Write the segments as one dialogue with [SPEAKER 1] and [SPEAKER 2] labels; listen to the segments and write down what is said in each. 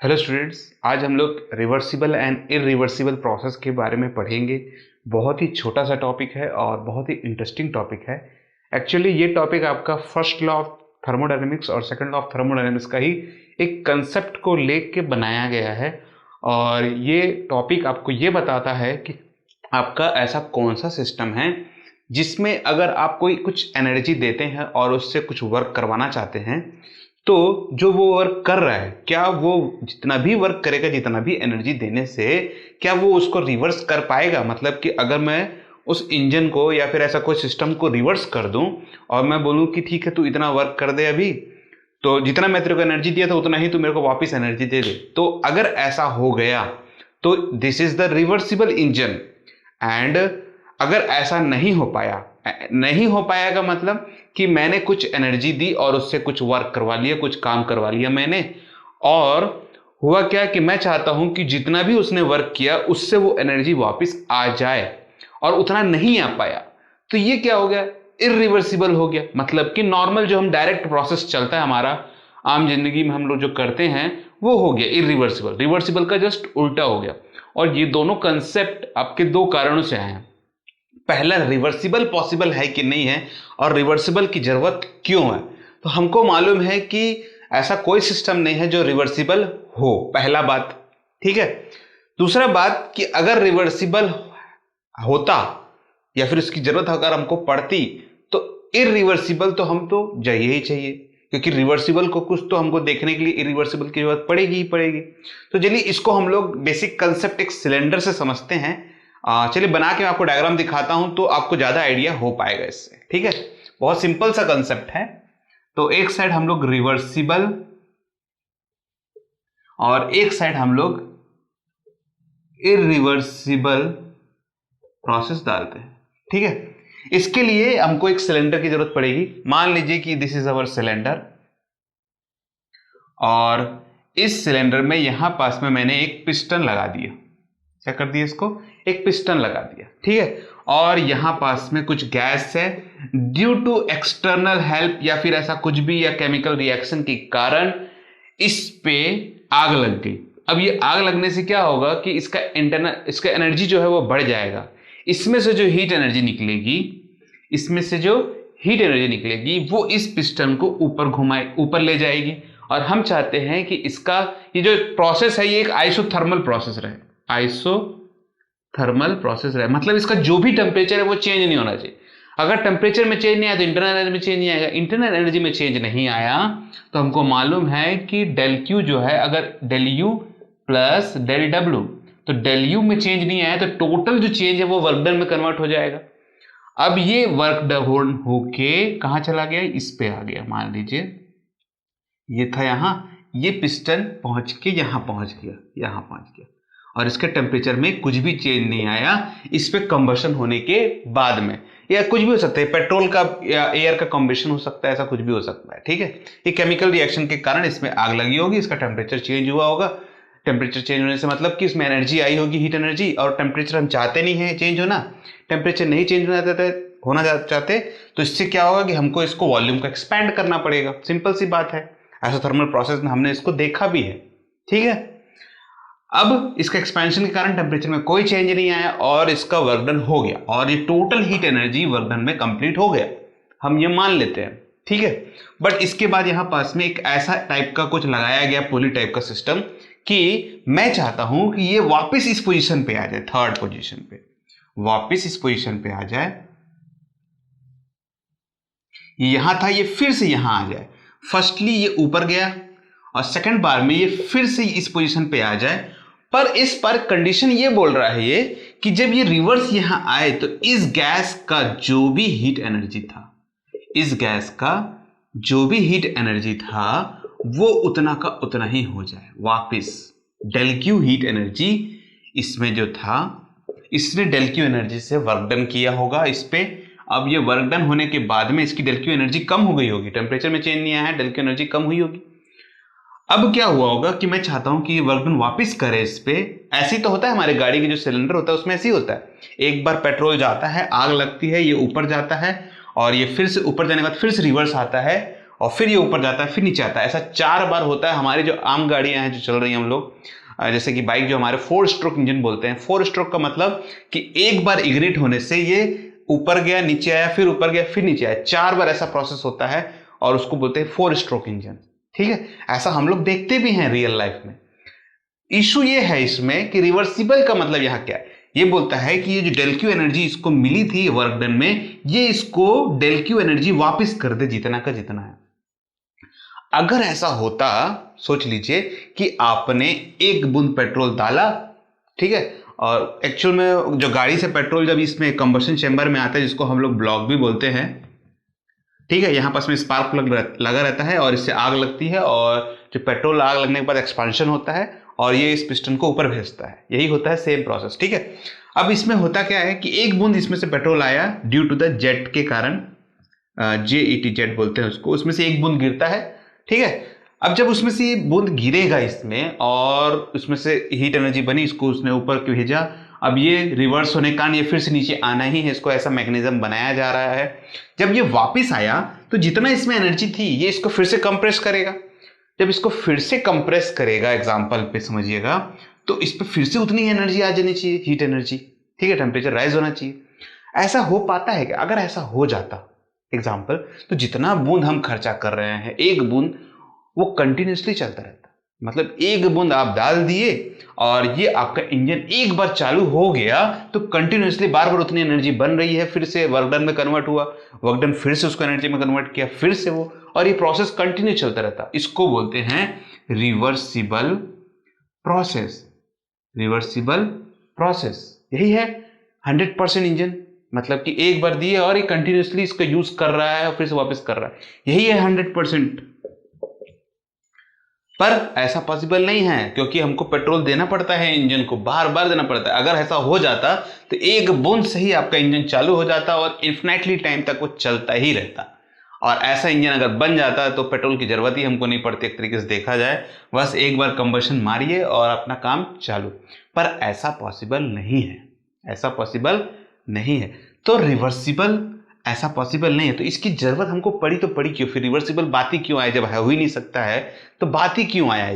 [SPEAKER 1] Hello students, आज हम लोग रिवर्सिबल एंड इरिवर्सिबल प्रोसेस के बारे में पढ़ेंगे। बहुत ही छोटा सा टॉपिक है और बहुत ही इंटरेस्टिंग टॉपिक है। एक्चुअली ये टॉपिक आपका फर्स्ट लॉ ऑफ थर्मोडायनेमिक्स और सेकंड लॉ ऑफ थर्मोडायनेमिक्स का ही एक कंसेप्ट को लेके बनाया गया है। और ये टॉपिक आपको ये बताता है कि आपका ऐसा कौन सा सिस्टम है जिसमें अगर आप कोई कुछ एनर्जी देते हैं और उससे कुछ वर्क करवाना चाहते हैं, तो जो वो वर्क कर रहा है, क्या वो जितना भी वर्क करेगा, जितना भी एनर्जी देने से, क्या वो उसको रिवर्स कर पाएगा। मतलब कि अगर मैं उस इंजन को या फिर ऐसा कोई सिस्टम को रिवर्स कर दूं और मैं बोलूं कि ठीक है तू इतना वर्क कर दे, अभी तो जितना मैं तेरे को एनर्जी दिया था उतना ही तू मेरे को वापस एनर्जी दे दे, तो अगर ऐसा हो गया तो this is the reversible engine. And अगर ऐसा नहीं हो पाया का मतलब कि मैंने कुछ एनर्जी दी और उससे कुछ वर्क करवा लिया, कुछ काम करवा लिया मैंने, और हुआ क्या कि मैं चाहता हूं कि जितना भी उसने वर्क किया उससे वो एनर्जी वापस आ जाए और उतना नहीं आ पाया, तो ये क्या हो गया, इरिवर्सिबल हो गया। मतलब कि नॉर्मल जो हम डायरेक्ट प्रोसेस चलता है हमारा आम जिंदगी में हम लोग जो करते हैं वो हो गया इरिवर्सिबल। रिवर्सिबल का जस्ट उल्टा हो गया। और ये दोनों कंसेप्ट आपके दो कारणों से आए हैं। पहला, रिवर्सिबल पॉसिबल है कि नहीं है और रिवर्सिबल की जरूरत क्यों है। तो हमको मालूम है कि ऐसा कोई सिस्टम नहीं है जो रिवर्सिबल हो, पहला बात। ठीक है। दूसरा बात कि अगर रिवर्सिबल होता या फिर उसकी जरूरत अगर हमको पड़ती तो इरिवर्सिबल तो हम तो चाहिए ही चाहिए, क्योंकि रिवर्सिबल को कुछ तो हमको देखने के लिए इरिवर्सिबल की जरूरत पड़ेगी ही पड़ेगी। तो चलिए इसको हम लोग बेसिक कंसेप्ट एक सिलेंडर से समझते हैं। चलिए बना के मैं आपको डायग्राम दिखाता हूं तो आपको ज्यादा आइडिया हो पाएगा इससे। ठीक है, बहुत सिंपल सा कंसेप्ट है। तो एक साइड हम लोग रिवर्सिबल और एक साइड हम लोग इरिवर्सिबल प्रोसेस डालते हैं। ठीक है, इसके लिए हमको एक सिलेंडर की जरूरत पड़ेगी। मान लीजिए कि दिस इज अवर सिलेंडर और इस सिलेंडर में यहां पास में मैंने एक पिस्टन लगा दिया। क्या कर दिया, इसको एक पिस्टन लगा दिया। ठीक है, और यहां पास में कुछ गैस है, ड्यू टू एक्सटर्नल हेल्प या फिर ऐसा कुछ भी या केमिकल रिएक्शन के कारण इस पे आग लग गई। अब ये आग लगने से क्या होगा कि इसका एनर्जी जो है वो बढ़ जाएगा। इसमें से जो हीट एनर्जी निकलेगी वो इस पिस्टन को ऊपर ले जाएगी। और हम चाहते हैं कि इसका ये जो प्रोसेस है ये एक आइसोथर्मल प्रोसेस रहे। आइसोथर्मल प्रोसेस रहे मतलब इसका जो भी टेम्परेचर है वो चेंज नहीं होना चाहिए। अगर टेम्परेचर में चेंज नहीं आया तो इंटरनल एनर्जी में चेंज नहीं आएगा। इंटरनल एनर्जी में चेंज नहीं आया तो हमको मालूम है कि डेल क्यू जो है, अगर del u plus del W, तो डेल यू में चेंज नहीं आया तो टोटल जो चेंज है वो वर्क डन में कन्वर्ट हो जाएगा। अब ये वर्क डन होके कहां चला गया, इस पे आ गया। मान लीजिए ये था यहां, ये पिस्टन पहुंच के यहां पहुंच गया और इसके टेम्परेचर में कुछ भी चेंज नहीं आया। इस पे कंबशन होने के बाद में, या कुछ भी हो सकता है, पेट्रोल का या एयर का कंबशन हो सकता है, ऐसा कुछ भी हो सकता है। ठीक है, ये केमिकल रिएक्शन के कारण इसमें आग लगी होगी, इसका टेम्परेचर चेंज हुआ होगा। टेम्परेचर चेंज होने से मतलब कि इसमें एनर्जी आई होगी, हीट एनर्जी, और टेम्परेचर हम चाहते नहीं है चेंज होना। टेम्परेचर नहीं चेंज होना चाहते तो इससे क्या होगा कि हमको इसको वॉल्यूम को एक्सपैंड करना पड़ेगा। सिंपल सी बात है, आइसोथर्मल प्रोसेस में हमने इसको देखा भी है। ठीक है, अब इसका एक्सपेंशन के कारण टेम्परेचर में कोई चेंज नहीं आया और इसका वर्क डन हो गया और ये total heat energy work done में कंप्लीट हो गया, हम ये मान लेते हैं। ठीक है, बट इसके बाद यहां पास में एक ऐसा टाइप का कुछ लगाया गया पुली टाइप का सिस्टम कि मैं चाहता हूं कि ये वापस इस पोजीशन पे आ जाए, थर्ड पोजीशन पे वापस इस पोजीशन पे आ जाए। यहां था, ये फिर से यहां आ जाए। फर्स्टली ये ऊपर गया और सेकंड बार में ये फिर से इस पोजीशन पे आ जाए। पर इस पर कंडीशन ये बोल रहा है ये कि जब ये रिवर्स यहां आए तो इस गैस का जो भी हीट एनर्जी था वो उतना का उतना ही हो जाए वापस। डेल क्यू हीट एनर्जी इसमें जो था, इसने डेल क्यू एनर्जी से वर्क डन किया होगा इस पे। अब ये वर्क डन होने के बाद में इसकी डेल क्यू एनर्जी कम हो गई होगी, टेम्परेचर में चेंज नहीं आया है, डेल क्यू एनर्जी कम हुई होगी। अब क्या हुआ होगा कि मैं चाहता हूं कि ये वर्क डन वापस करे इस पे। ऐसे ही तो होता है, हमारे गाड़ी के जो सिलेंडर होता है उसमें ऐसे ही होता है। एक बार पेट्रोल जाता है, आग लगती है, ये ऊपर जाता है और ये फिर से ऊपर जाने के बाद फिर से रिवर्स आता है और फिर ये ऊपर जाता है, फिर नीचे आता है। ऐसा 4 बार होता है। हमारी जो आम गाड़ियां हैं जो चल रही हैं हम लोग, जैसे कि बाइक जो हमारे 4 स्ट्रोक इंजन बोलते हैं। 4 स्ट्रोक का मतलब कि एक बार इग्निट होने से ये ऊपर गया, नीचे आया, फिर ऊपर गया, फिर नीचे आया। 4 बार ऐसा प्रोसेस होता है और उसको बोलते हैं 4 स्ट्रोक इंजन। ठीक है, ऐसा हम लोग देखते भी हैं रियल लाइफ में। इशू ये है इसमें कि रिवर्सिबल का मतलब यहां क्या है। ये बोलता है कि ये जो डेल क्यू एनर्जी इसको मिली थी वर्क डन में, ये इसको डेल क्यू एनर्जी वापस कर दे जितना का जितना है। अगर ऐसा होता, सोच लीजिए कि आपने 1 बूंद पेट्रोल डाला, ठीक है, और एक्चुअल में जो गाड़ी से पेट्रोल जब इसमें कंबशन चेंबर में आता है, जिसको हम लोग ब्लॉक भी बोलते हैं, ठीक है, यहाँ पास में स्पार्क प्लग लगा रहता है और इससे आग लगती है, और जो पेट्रोल आग लगने के बाद एक्सपांशन होता है और ये इस पिस्टन को ऊपर भेजता है। यही होता है सेम प्रोसेस। ठीक है, अब इसमें होता क्या है कि 1 बूंद इसमें से पेट्रोल आया ड्यू टू द जेट के कारण, जेईटी जेट बोलते हैं उसको, उसमें से 1 बूंद गिरता है। ठीक है, अब जब उसमें से ये बूंद गिरेगा इसमें और उसमें से हीट एनर्जी बनी, इसको उसने ऊपर भेजा। अब ये रिवर्स होने के कारण ये फिर से नीचे आना ही है, इसको ऐसा मैकेनिज्म बनाया जा रहा है। जब ये वापस आया तो जितना इसमें एनर्जी थी ये इसको फिर से कंप्रेस करेगा। जब इसको फिर से कंप्रेस करेगा, एग्जांपल पे समझिएगा, तो इस पर फिर से उतनी एनर्जी आ जानी चाहिए, हीट एनर्जी। ठीक है, टेम्परेचर राइज होना चाहिए। ऐसा हो पाता है कि अगर ऐसा हो जाता एग्जाम्पल, तो जितना बूंद हम खर्चा कर रहे हैं, 1 बूंद, वो कंटिन्यूसली चलता रहता। मतलब 1 बूंद आप डाल दिए और ये आपका इंजन एक बार चालू हो गया तो कंटिन्यूसली बार बार उतनी एनर्जी बन रही है, फिर से वर्क डन में कन्वर्ट हुआ, वर्क डन फिर से उसको एनर्जी में कन्वर्ट किया, फिर से वो, और ये प्रोसेस कंटिन्यू चलता रहता। इसको बोलते हैं रिवर्सिबल प्रोसेस। रिवर्सिबल प्रोसेस यही है 100% इंजन, मतलब कि एक बार दिए और ये कंटिन्यूसली इसका यूज कर रहा है और फिर से वापस कर रहा है, यही है 100%। पर ऐसा पॉसिबल नहीं है क्योंकि हमको पेट्रोल देना पड़ता है, इंजन को बार बार देना पड़ता है। अगर ऐसा हो जाता तो 1 बूंद से ही आपका इंजन चालू हो जाता और इन्फिनेटली टाइम तक वो चलता ही रहता। और ऐसा इंजन अगर बन जाता तो पेट्रोल की जरूरत ही हमको नहीं पड़ती, एक तरीके से देखा जाए। बस एक बार कंबशन मारिए और अपना काम चालू। पर ऐसा पॉसिबल नहीं है, ऐसा पॉसिबल नहीं है। तो रिवर्सिबल ऐसा पॉसिबल नहीं है, तो इसकी जरूरत हमको पड़ी तो पड़ी क्यों? फिर रिवर्सिबल बात ही क्यों आया? जब हो ही नहीं सकता है तो बात ही क्यों आया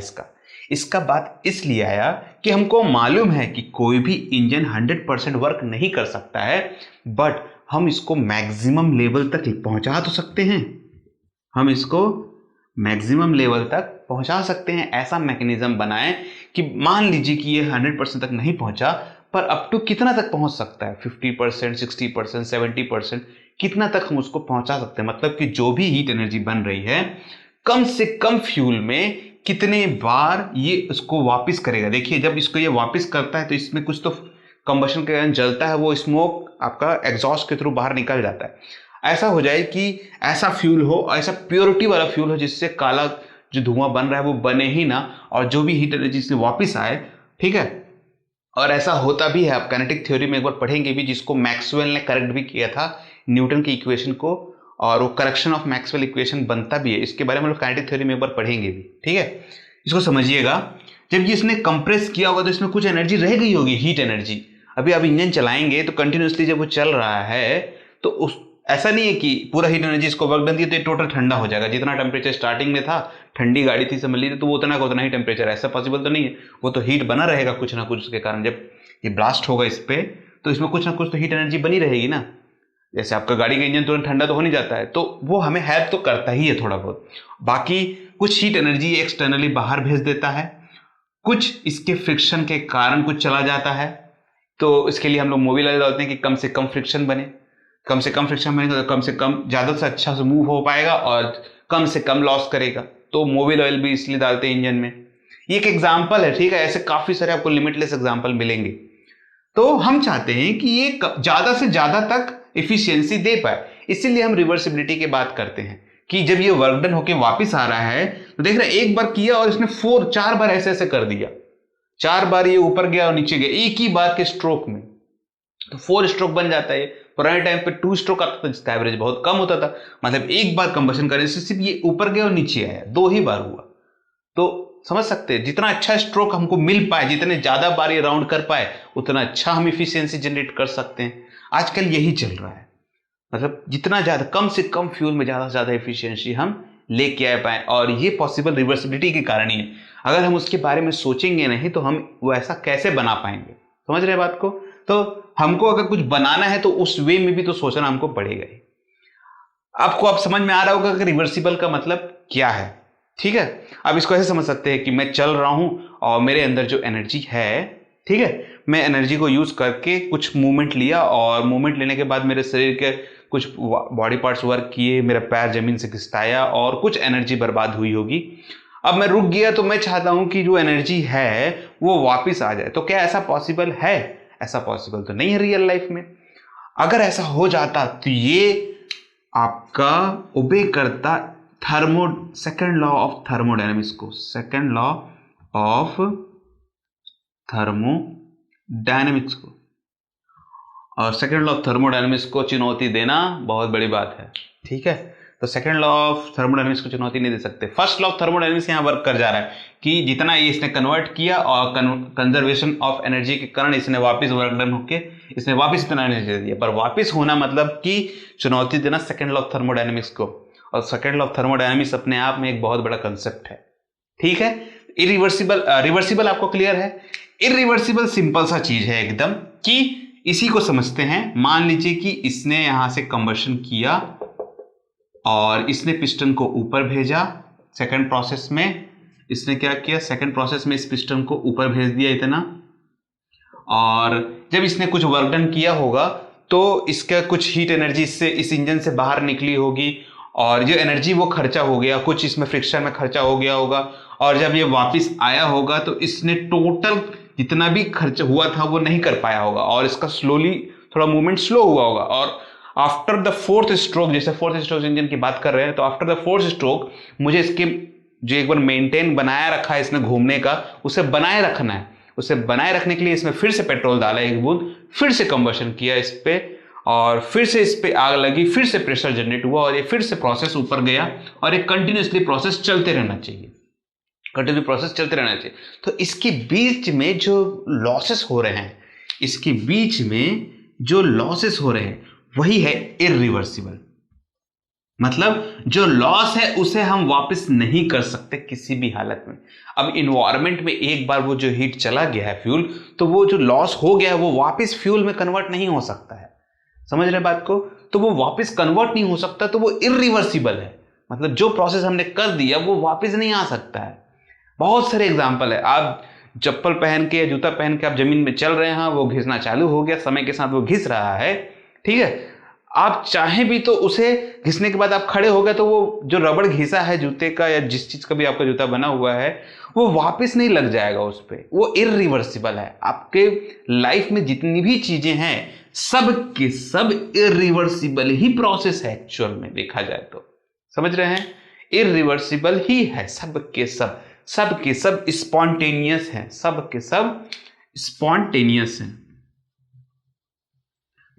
[SPEAKER 1] इसका बात इसलिए आया कि हमको मालूम है कि कोई भी इंजन 100% वर्क नहीं कर सकता है, बट हम इसको मैक्सिमम लेवल तक पहुंचा तो सकते हैं। हम इसको मैक्सिमम लेवल तक पहुंचा सकते हैं। ऐसा मैकेनिज्म बनाएं कि मान लीजिए कि ये 100% तक नहीं पहुंचा, पर अप टू कितना तक पहुंच सकता है? 50%, 60%, 70%, कितना तक हम उसको पहुंचा सकते हैं? मतलब कि जो भी हीट एनर्जी बन रही है, कम से कम फ्यूल में कितने बार ये उसको वापस करेगा। देखिए, जब इसको ये वापस करता है तो इसमें कुछ तो कंबशन के कारण जलता है, वो स्मोक आपका एग्जॉस्ट के थ्रू बाहर निकल जाता है। ऐसा हो जाए कि ऐसा फ्यूल हो, ऐसा प्योरिटी वाला फ्यूल हो जिससे काला जो धुआं बन रहा है वो बने ही ना, और जो भी हीट एनर्जी से वापस आए। ठीक है, और ऐसा होता भी है। आप काइनेटिक थ्योरी में एक बार पढ़ेंगे भी, जिसको मैक्सवेल ने करेक्ट भी किया था न्यूटन की इक्वेशन को, और वो करेक्शन ऑफ मैक्सवेल इक्वेशन बनता भी है। इसके बारे में हम लोग काइनेटिक थ्योरी में एक बार पढ़ेंगे भी। ठीक है, इसको समझिएगा। जब ये इसने कंप्रेस किया होगा तो इसमें कुछ एनर्जी रह गई होगी, हीट एनर्जी। अभी आप इंजन चलाएंगे तो कंटिन्यूसली जब वो चल रहा है तो उस ऐसा नहीं है कि पूरा हीट एनर्जी इसको वर्क डन दिया तो ये टोटल ठंडा हो जाएगा। जितना टेम्परेचर स्टार्टिंग में था, ठंडी गाड़ी थी समझ लीजिए, तो वो उतना का उतना ही टेम्परेचर, ऐसा पॉसिबल तो नहीं है। वो तो हीट बना रहेगा कुछ ना कुछ उसके कारण। जब ये ब्लास्ट होगा इस पे तो इसमें कुछ ना कुछ तो हीट एनर्जी बनी रहेगी ना। जैसे आपका गाड़ी का इंजन तुरंत ठंडा तो हो नहीं जाता है, तो वो हमें हेल्प तो करता ही है थोड़ा बहुत। बाकी कुछ हीट एनर्जी एक्सटर्नली बाहर भेज देता है, कुछ इसके फ्रिक्शन के कारण कुछ चला जाता है। तो इसके लिए हम लोग मोबिल ऑयल डालते हैं कि कम से कम फ्रिक्शन बने। कम से कम फ्रिक्शन बनेगा तो कम से कम ज़्यादा से अच्छा से मूव हो पाएगा और कम से कम लॉस करेगा। तो मोबिल ऑयल भी इसलिए डालते हैं इंजन में। ये एक एग्जाम्पल है, ठीक है। ऐसे काफ़ी सारे आपको लिमिटलेस एग्जाम्पल मिलेंगे। तो हम चाहते हैं कि ये ज़्यादा से ज़्यादा तक एफिशिएंसी दे पाए, इसीलिए हम रिवर्सिबिलिटी की बात करते हैं कि जब ये वर्क डन होके वापस आ रहा है तो देख रहे हैं, एक बार किया और इसने 4-4 बार ऐसे ऐसे कर दिया। 4 बार ये ऊपर गया और नीचे गया एक ही बार के स्ट्रोक में, तो 4 स्ट्रोक बन जाता है। पुराने टाइम पे 2 स्ट्रोक आता था जिसका एवरेज बहुत कम होता था। मतलब एक बार कंबशन करने से सिर्फ ये ऊपर गया और नीचे आया, 2 ही बार हुआ। तो समझ सकते हैं, जितना अच्छा स्ट्रोक हमको मिल पाए, जितने ज्यादा बार ये राउंड कर पाए, उतना अच्छा हम इफिशियंसी जनरेट कर सकते हैं। आजकल यही चल रहा है, मतलब जितना ज्यादा कम से कम फ्यूल में ज्यादा से ज्यादा एफिशिएंसी हम लेके आ पाए, और ये पॉसिबल रिवर्सिबिलिटी के कारण ही है। अगर हम उसके बारे में सोचेंगे नहीं तो हम वो ऐसा कैसे बना पाएंगे? समझ रहे बात को? तो हमको अगर कुछ बनाना है तो उस वे में भी तो सोचना हमको पड़ेगा ही। आपको अब समझ में आ रहा होगा कि रिवर्सिबल का मतलब क्या है। ठीक है, अब इसको ऐसे समझ सकते हैं कि मैं चल रहा हूं और मेरे अंदर जो एनर्जी है, ठीक है, मैं एनर्जी को यूज करके कुछ मूवमेंट लिया, और मूवमेंट लेने के बाद मेरे शरीर के कुछ बॉडी पार्ट्स वर्क किए, मेरा पैर जमीन से घिसटाया और कुछ एनर्जी बर्बाद हुई होगी। अब मैं रुक गया तो मैं चाहता हूं कि जो एनर्जी है वो वापस आ जाए। तो क्या ऐसा पॉसिबल है? ऐसा पॉसिबल तो नहीं है रियल लाइफ में। अगर ऐसा हो जाता तो ये आपका ओबे करता सेकंड लॉ ऑफ थर्मोडायनेमिक्स को, सेकंड लॉ ऑफ थर्मोडायनेमिक्स को। और सेकंड लॉ ऑफ थर्मोडायनेमिक्स को चुनौती देना बहुत बड़ी बात है। ठीक है, तो सेकंड लॉ ऑफ थर्मोडायनेमिक्स को चुनौती नहीं दे सकते। फर्स्ट लॉ ऑफ थर्मोडायनेमिक्स यहाँ वर्क कर जा रहा है कि जितना ये इसने कन्वर्ट किया और कंजर्वेशन ऑफ एनर्जी के कारण इसने वापस वर्क डन होके इसने वापस इतना एनर्जी दे दिया। पर वापस होना मतलब कि चुनौती देना सेकंड लॉ ऑफ थर्मोडायनेमिक्स को। और सेकंड लॉ ऑफ थर्मोडायनेमिक्स अपने आप में एक बहुत बड़ा कंसेप्ट है। ठीक है, इरिवर्सिबल, रिवर्सिबल आपको क्लियर है। इरिवर्सिबल सिंपल सा चीज है एकदम, कि इसी को समझते हैं। मान लीजिए कि इसने यहां से कंबशन किया और इसने पिस्टन को ऊपर भेजा। सेकंड प्रोसेस में इसने क्या किया? सेकंड प्रोसेस में इस पिस्टन को ऊपर भेज दिया इतना, और जब इसने कुछ वर्क डन किया होगा तो इसका कुछ हीट एनर्जी इससे इस इंजन से बाहर निकली होगी, और जो एनर्जी वो खर्चा हो गया, कुछ इसमें फ्रिक्शन में खर्चा हो गया होगा, और जब ये वापस आया होगा तो इसने टोटल जितना भी खर्च हुआ था वो नहीं कर पाया होगा, और इसका स्लोली थोड़ा मूवमेंट स्लो हुआ होगा। और आफ्टर द फोर्थ स्ट्रोक, जैसे फोर्थ स्ट्रोक इंजन की बात कर रहे हैं, तो आफ्टर द फोर्थ स्ट्रोक मुझे इसके जो एक बार मेंटेन बनाया रखा है इसने घूमने का, उसे बनाए रखना है। उसे बनाए रखने के लिए इसमें फिर से पेट्रोल डाला एक बूंद, फिर से कंबशन किया इस पे, और फिर से इस पे आग लगी, फिर से प्रेशर जनरेट हुआ, और ये फिर से प्रोसेस ऊपर गया, और ये कंटिन्यूसली प्रोसेस चलते रहना चाहिए, कंटिन्यू प्रोसेस चलते रहना चाहिए। तो इसके बीच में जो लॉसेस हो रहे हैं, इसके बीच में जो लॉसेस हो रहे हैं वही है इरिवर्सिबल। मतलब जो लॉस है उसे हम वापस नहीं कर सकते किसी भी हालत में। अब इन्वायरमेंट में एक बार वो जो हीट चला गया है फ्यूल, तो वो जो लॉस हो गया है वो वापस फ्यूल में कन्वर्ट नहीं हो सकता है। समझ रहे बात को? तो वो वापस कन्वर्ट नहीं हो सकता, तो वो इरिवर्सिबल है। मतलब जो प्रोसेस हमने कर दिया वो वापस नहीं आ सकता है। बहुत सारे एग्जाम्पल है। आप चप्पल पहन के या जूता पहन के आप जमीन में चल रहे हैं, वो घिसना चालू हो गया, समय के साथ वो घिस रहा है, ठीक है। आप चाहें भी तो उसे घिसने के बाद आप खड़े हो गए तो वो जो रबड़ घिसा है जूते का या जिस चीज का भी आपका जूता बना हुआ है वो वापस नहीं लग जाएगा उस पर, वो इरिवर्सिबल है। आपके लाइफ में जितनी भी चीजें हैं सब के सब इरिवर्सिबल ही प्रोसेस है एक्चुअल में देखा जाए तो। समझ रहे हैं? इरिवर्सिबल ही है सब के सब, सब के सब स्पॉन्टेनियस है, सब के सब स्पॉन्टेनियस है।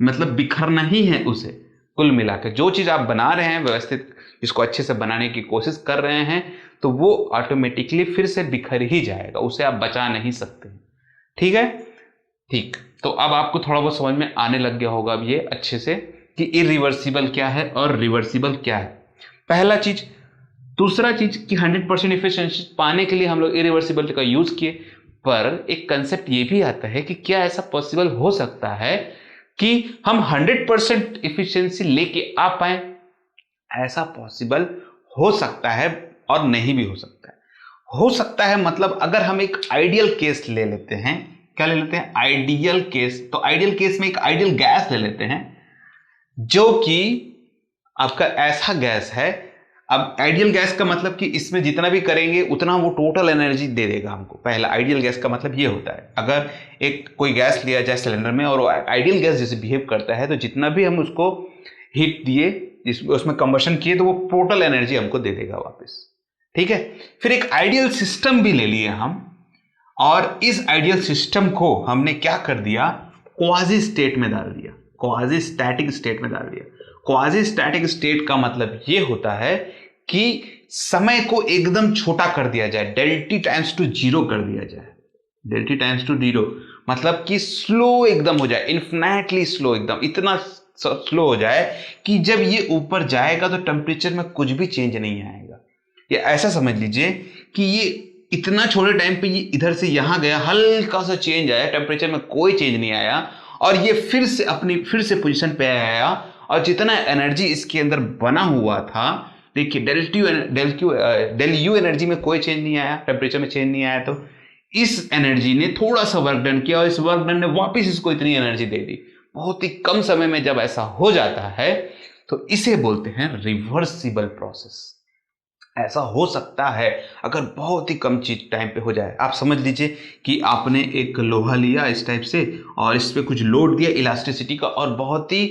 [SPEAKER 1] मतलब बिखरना ही है उसे। कुल मिलाकर जो चीज आप बना रहे हैं व्यवस्थित, इसको अच्छे से बनाने की कोशिश कर रहे हैं, तो वो ऑटोमेटिकली फिर से बिखर ही जाएगा, उसे आप बचा नहीं सकते। ठीक है, ठीक। तो अब आपको थोड़ा बहुत समझ में आने लग गया होगा अब ये अच्छे से कि इरिवर्सिबल क्या है और रिवर्सिबल क्या है। पहला चीज। दूसरा चीज कि 100% एफिशिएंसी पाने के लिए हम लोग इरिवर्सिबल का यूज किए, पर एक कंसेप्ट ये भी आता है कि क्या ऐसा पॉसिबल हो सकता है कि हम 100% एफिशिएंसी लेके आ पाए? ऐसा पॉसिबल हो सकता है और नहीं भी हो सकता है। हो सकता है मतलब अगर हम एक आइडियल केस ले लेते हैं, क्या ले लेते हैं? Ideal case. तो आइडियल केस में एक आइडियल गैस ले लेते हैं जो कि आपका ऐसा गैस है। अब आइडियल गैस का मतलब कि इसमें जितना भी करेंगे उतना वो टोटल एनर्जी दे देगा हमको। पहला आइडियल गैस का मतलब ये होता है, अगर एक कोई गैस लिया जाए सिलेंडर में और आइडियल गैस जैसे बिहेव करता है, तो जितना भी हम उसको हीट दिए, उसमें कंबशन किए, तो वो टोटल एनर्जी हमको दे देगा वापस। ठीक है। फिर एक आइडियल सिस्टम भी ले लिए हम, और इस आइडियल सिस्टम को हमने क्या कर दिया? क्वाजी स्टेट में डाल दिया, क्वाजी स्टैटिक स्टेट में डाल दिया। क्वाजी स्टैटिक स्टेट का मतलब ये होता है कि समय को एकदम छोटा कर दिया जाए, डेल्टी टाइम्स टू जीरो कर दिया जाए। डेल्टी टाइम्स टू जीरो मतलब कि स्लो एकदम हो जाए, इन्फिनिटली स्लो, एकदम इतना स्लो हो जाए कि जब ये ऊपर जाएगा तो टेम्परेचर में कुछ भी चेंज नहीं आएगा। या ऐसा समझ लीजिए कि ये इतना छोटे टाइम पे ये इधर से यहाँ गया, हल्का सा चेंज आया, टेम्परेचर में कोई चेंज नहीं आया, और ये फिर से पोजीशन पे आया, और जितना एनर्जी इसके अंदर बना हुआ था, देखिए डेल यू एनर्जी में कोई चेंज नहीं आया, टेम्परेचर में चेंज नहीं आया, तो इस एनर्जी ने थोड़ा सा वर्क डन किया और इस वर्क डन ने वापस इसको इतनी एनर्जी दे दी। बहुत ही कम समय में जब ऐसा हो जाता है तो इसे बोलते हैं रिवर्सिबल प्रोसेस। ऐसा हो सकता है अगर बहुत ही कम चीज टाइम पे हो जाए। आप समझ लीजिए कि आपने एक लोहा लिया इस टाइप से और इस पे कुछ लोड दिया इलास्टिसिटी का, और बहुत ही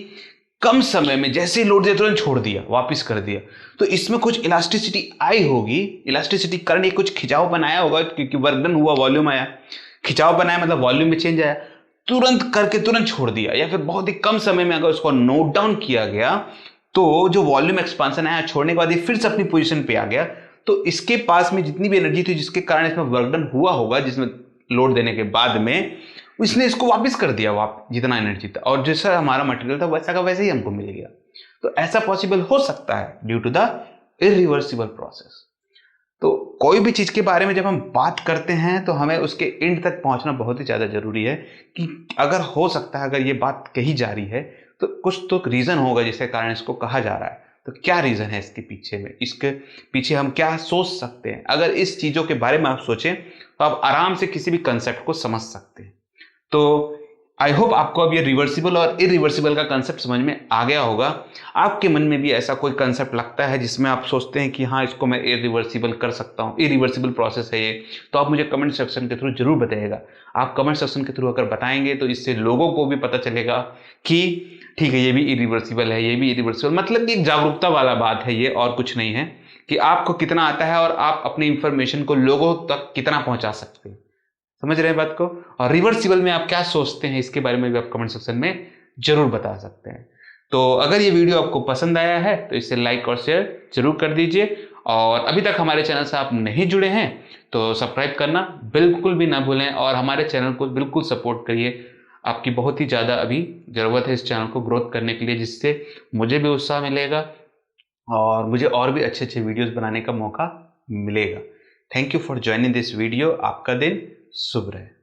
[SPEAKER 1] कम समय में जैसे ही लोड दिया तुरंत छोड़ दिया, वापस कर दिया, तो इसमें कुछ इलास्टिसिटी आई होगी, इलास्टिसिटी कारण ये कुछ खिंचाव बनाया होगा, क्योंकि वर्क डन हुआ, वॉल्यूम आया, खिंचाव बनाया मतलब वॉल्यूम में चेंज आया, तुरंत करके तुरंत छोड़ दिया। या फिर बहुत ही कम समय में अगर उसको नोट डाउन किया गया तो जो वॉल्यूम एक्सपांशन आया छोड़ने के बाद ये फिर से अपनी पोजीशन पे आ गया, तो इसके पास में जितनी भी एनर्जी थी जिसके कारण इसमें वर्क डन हुआ होगा, जिसमें लोड देने के बाद में इसने इसको वापस कर दिया, जितना एनर्जी था, और जैसा हमारा मटेरियल था वैसा का वैसे ही हमको मिल गया। तो ऐसा पॉसिबल हो सकता है due to the irreversible process. तो कोई भी चीज के बारे में जब हम बात करते हैं तो हमें उसके एंड तक पहुंचना बहुत ही ज्यादा जरूरी है, कि अगर हो सकता है, अगर ये बात कही जा रही है तो कुछ तो रीजन होगा जिसके कारण इसको कहा जा रहा है। तो क्या रीजन है इसके पीछे में, इसके पीछे हम क्या सोच सकते हैं? अगर इस चीजों के बारे में आप सोचें तो आप आराम से किसी भी कंसेप्ट को समझ सकते हैं। तो आई होप आपको अब ये रिवर्सिबल और इरिवर्सिबल का कंसेप्ट समझ में आ गया होगा। आपके मन में भी ऐसा कोई कंसेप्ट लगता है जिसमें आप सोचते हैं कि हाँ, इसको मैं इरिवर्सिबल कर सकता हूँ, इरिवर्सिबल प्रोसेस है ये, तो आप मुझे कमेंट सेक्शन के थ्रू जरूर बताइएगा। आप कमेंट सेक्शन के थ्रू अगर बताएंगे तो इससे लोगों को भी पता चलेगा कि ठीक है, ये भी इरिवर्सिबल है, ये भी इरिवर्सिबल, मतलब कि एक जागरूकता वाला बात है ये, और कुछ नहीं है, कि आपको कितना आता है और आप अपनी इंफॉर्मेशन को लोगों तक कितना पहुंचा सकते हैं। समझ रहे हैं बात को? और रिवर्सिबल में आप क्या सोचते हैं इसके बारे में भी आप कमेंट सेक्शन में जरूर बता सकते हैं। तो अगर ये वीडियो आपको पसंद आया है तो इसे लाइक और शेयर जरूर कर दीजिए, और अभी तक हमारे चैनल से आप नहीं जुड़े हैं तो सब्सक्राइब करना बिल्कुल भी ना भूलें, और हमारे चैनल को बिल्कुल सपोर्ट करिए। आपकी बहुत ही ज़्यादा अभी ज़रूरत है इस चैनल को ग्रोथ करने के लिए, जिससे मुझे भी उत्साह मिलेगा और मुझे और भी अच्छे अच्छे वीडियोस बनाने का मौका मिलेगा। Thank you for joining this video. आपका दिन शुभ रहे।